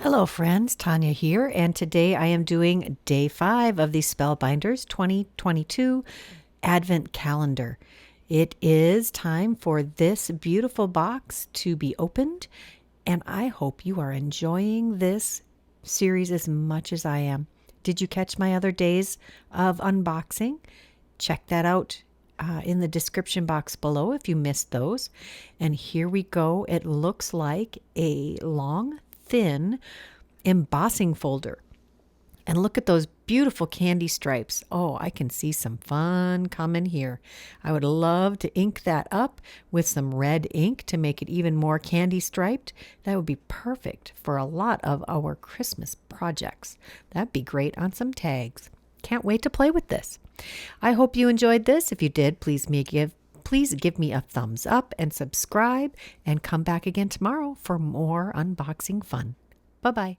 Hello friends, Tanya here, and today I am doing day 5 of the Spellbinders 2022 Advent Calendar. It is time for this beautiful box to be opened, and I hope you are enjoying this series as much as I am. Did you catch my other days of unboxing? Check that out in the description box below if you missed those. And here we go. It looks like a long, thin embossing folder. And look at those beautiful candy stripes. Oh, I can see some fun coming here. I would love to ink that up with some red ink to make it even more candy striped. That would be perfect for a lot of our Christmas projects. That'd be great on some tags. Can't wait to play with this. I hope you enjoyed this. If you did, please give me a thumbs up and subscribe, and come back again tomorrow for more unboxing fun. Bye-bye.